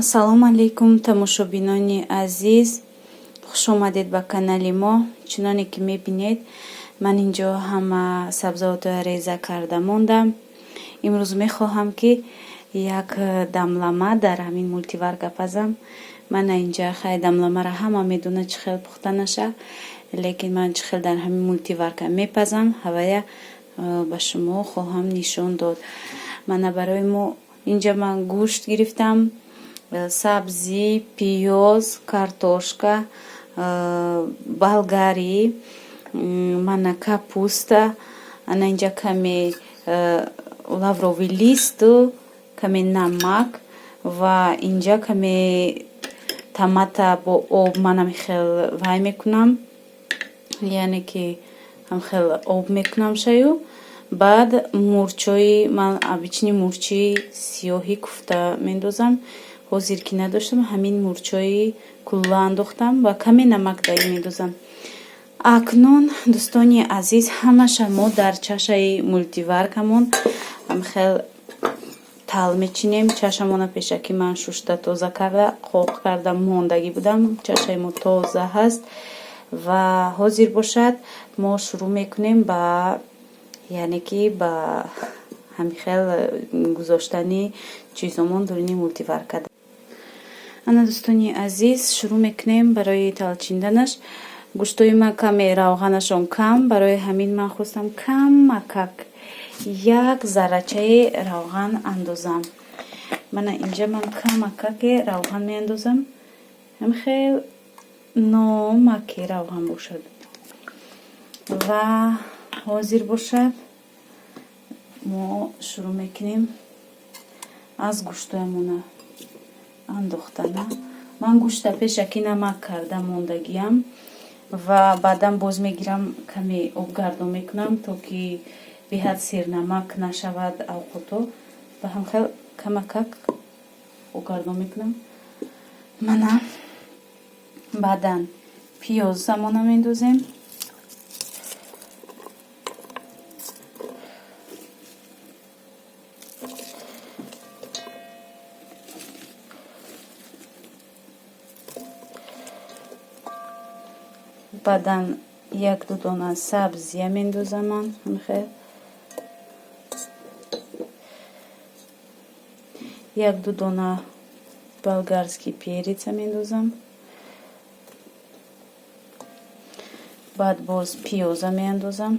ассалому алайкум тамошобинони азиз, хуш омадед ба канали мо. Чуноне ки мебинед, ман инҷо ҳама сабзавотро реза карда мондам. имрӯз мехоҳам ки як дамлама дар ҳамин мультиварка пазам. ман инҷа хай дамламаро ҳама медонад чӣ хел пухта наша, лекин ман чӣ хел дар ҳамин мультиварка мепазам ҳавая ба шумо хоҳам нишон дод. мана барои мо инҷа ман гӯшт гирифтам, сабзи, пиёз, картошка, болгарӣ, мана капуста, ана инҷа каме лавровый листу, каме намак ва инҷа каме томата бо об манам хел вай мекунам, яъне ки ҳам хел об мекунам шаю. баъд мурчои ман обични мурчи сиёҳи куфта мендозам. ҳозир ки надоштам ҳамин мурчои кулла андохтам ва каме намак дар ин медозам. акнун дӯстони азиз, ҳамаша мо дар чашаи мультиваркамон хел тал мечинем. чашамона пешаки ман шушта тоза карда қоқ карда мондагӣ будам. чашаи мо тоза ҳаст ва ҳозир бошад мо шурӯъ мекунем ба яъне ки ба ҳамин хел гузоштани чизомон дурини мультиварка. ана дӯстони азиз, шурӯъ мекунем барои талчинданаш. гӯштои ман каме равғанашон кам, барои ҳамин ман хостам камакак як заррачаи равған андозам. мана инҷа ман камакаке равған меандозам, ҳамхел номаки равған бошад ва ҳозир бошад мо шурӯъ мекунем аз гӯштоямона андохтана. ман гӯшта пешаки намак карда мондагиам ва баъдан боз мегирам каме обгардон мекунам, то ки биҳад сирнамак нашавад авқото. ва ҳамхел камакак обгардон мекунам. мана баъдан пиёз замона мендозем. баъдан як-ду дона сабзия мендозам ман ҳамхел. як-ду дона болгарский переца мендозам. баъд боз пиёза меандозам.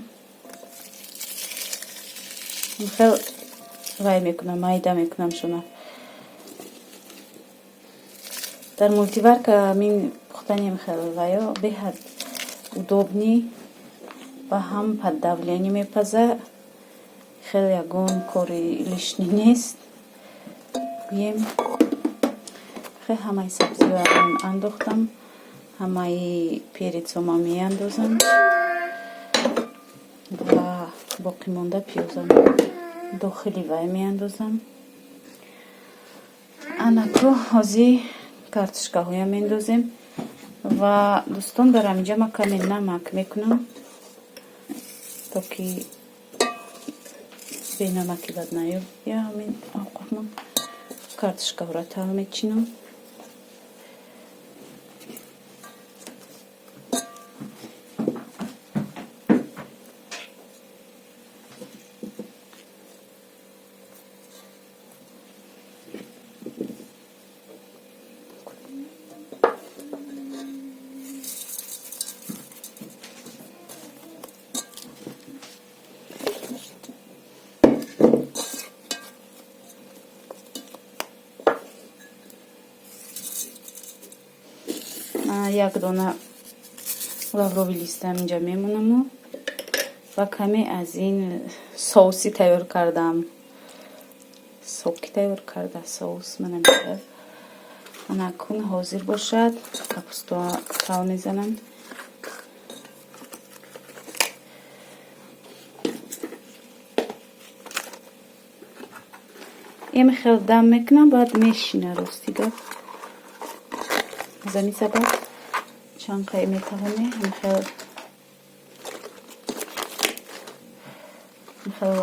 ҳамхел вай мекунам, майда мекунам шуна. дар мультиварка ҳамин пухтани ҳамхел вайо беҳад удобни ва ҳам под давление мепаза. хел ягон кори лишни нест. гӯем хел ҳамаи сабзиёам андохтам, ҳамаи перецома меандозам ва боқӣ монда пиёзам дохили вай меандозам. анаку ҳозир картошкаҳоям мендозем ва дӯстон дар ҳаминҷа ман каме намак мекунам, то ки бенамаки бад наёб. я ҳамин авқотмон картошкаҳоро тал мечинам. як дона лавровый листам инҷа мемонаму ва каме аз ин соуси тайёр кардам. соки тайёр карда соус манам анакун ҳозир бошад. капуста тал мезанам. ем хел дам мекунам, баъд мешина ростига. аз ҳамин сабаб чанқай метавоне ҳамхел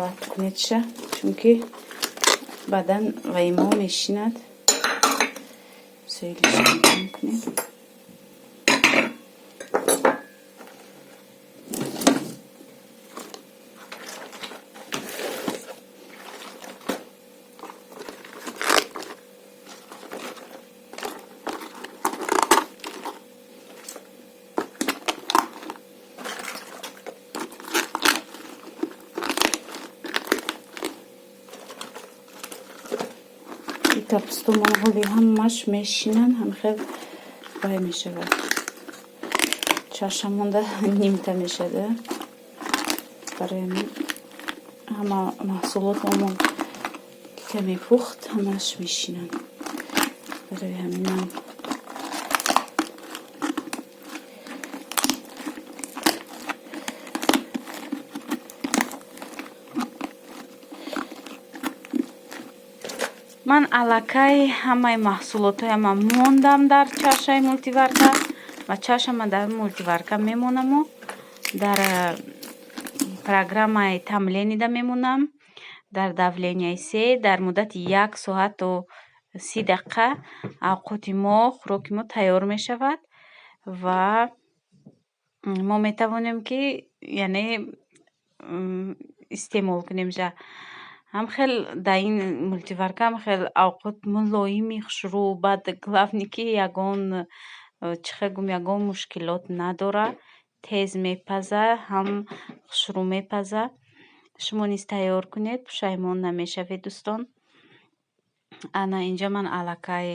вақт кунедша, чунки баъдан вай мо мешинад. سویلش میکنیم. Капусту монголи ҳамаш мешинанд, ҳам хел бай мешавад. Чашамонда нимта мешада. Барои ҳамин ҳама маҳсулотмон каме пухт ҳамаш мешинанд. Барои ҳаминам ман аллакай ҳамаи маҳсулотҳоямон мондам дар чашаи мултиварка ва чашама дар мултиварка мемонаму дар программаи тамленида мемонам дар давленияи 3 дар муддати 1 соату 30 дақиқа авқоти мо, хӯроки мо тайёр мешавад ва мо метавонем ки яъне истеъмол кунем. ҳам хел дар ин мултиварка ҳам хел авқот мулоими хушрӯ, баъд главни ки ягон чӣ хел гӯям ягон мушкилот надора, тез мепаза, ҳам хушрӯ мепаза. шумо низ тайёр кунед, пушаймон намешавед дӯстон. ана инҷа ман аллакай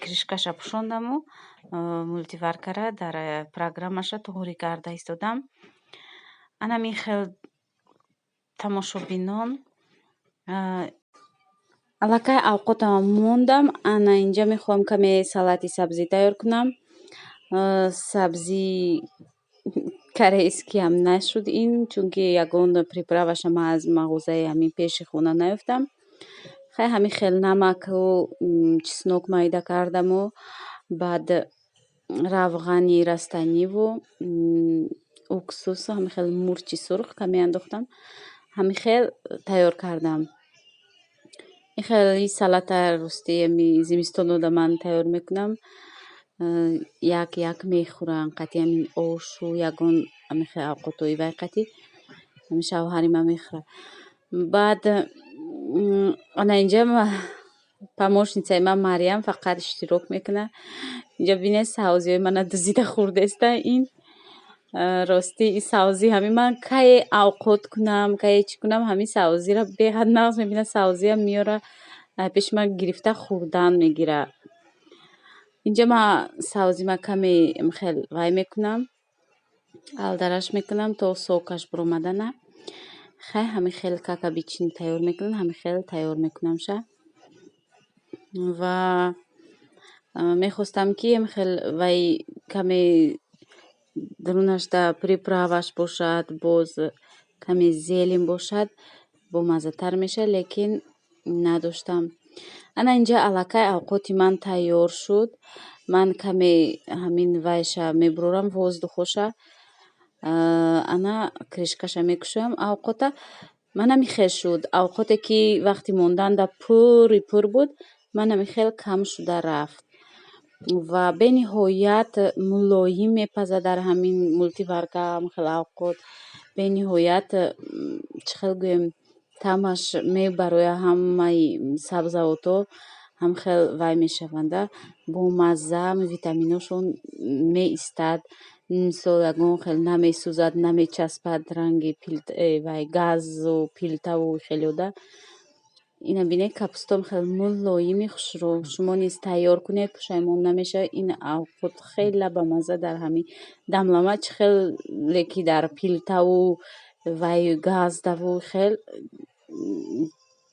кришкаша пӯшондаму мултиваркара дар программаша тоҳирӣ карда истодам. ана мин хел тамошобинон аллакай авқотам мондам. ана инҷа мехоҳам каме салати сабзӣ тайёр кунам. Сабзи корейскиам нашуд ин, чунки ягон приправаша ман аз мағозаи ҳамин пеши хона наёфтам. хай ҳамин хел намаку чеснок майда кардаму баъд равғани растаниву уксусу ҳамин хел мурчи сурх каме андохтам. ҳамин хел тайёр кардам. ин хели салата рости зимистонода ман тайёр мекунам. як мехӯрам қати ҳамин ошу ягон ҳамин хел авқотҳои вай қати ҳамин шавҳари ман мехӯрад. баъд ана инҷа помощницаи ман Мариям фақат иштирок мекунад. инҷа бинед сабзиҳои мана дузида хӯрдеста. ин рости ин сабзи ҳамин ман кае авқот кунам, кае чӣ кунам, ҳамин сабзиро беҳад нағз мебинам. Сабзиам меёра пеши ман гирифта хӯрдан мегира. инҷа ман сабзима каме хел вай мекунам, алдараш мекунам то сокаш биромадана. хай ҳамин хел какаби чӣ тайёр мекунам, ҳамин хел тайёр мекунамша. ва мехостам ки ҳамин хел вай каме дарунаш да приправаш бошад, боз каме зелен бошад, бомаззатар мешавад, лекин надоштам. ана инҷа аллакай авқоти ман тайёр шуд. ман каме ҳамин вайша мебурорам воздухоша. ана кришкаша мекушоям авқота. ман ҳамин хел шуд. авқоте ки вақти монданда пури пур буд, ман ҳамин хел кам шуда рафт ва бениҳоят мулоим мепаза дар ҳамин мултиварка. ҳамин хел авқот бениҳоят чӣ хел гӯем таъмаш мебарояд ҳамаи сабзавотҳо ҳам хел вай мешаванда. бомазза, витаминошон меистад. мисол ягон хел намесӯзад, намечаспад ранги вай газу пилтаву хелёда. ина бинед капустом хел мулоими хушрӯ. шумо низ тайёр кунед, пушаймон намешавед. ин авқот хела бамазза дар ҳамин дамлама чӣ хеле ки дар пилтаву вай газдаву хел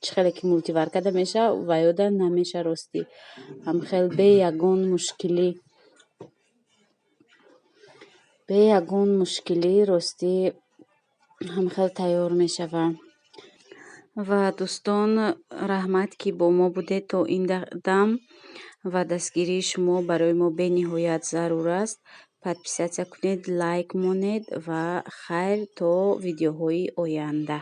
чӣ хеле ки мултиваркада меша ваёда намеша рости. ҳам хел бе ягон мушкилӣ рости ҳам хел тайёр мешава. ва дӯстон раҳмат ки бо мо будед то ин дам ва дастгирии шумо барои мо бениҳоят зарур аст. подписатсия кунед, лайк монед ва хайр то видеоҳои оянда.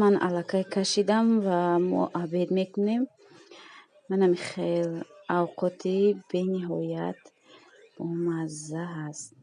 ман аллакай кашидам ва мо обед мекунем. منم خیلی اوقاتی بینهایت بامزه هست.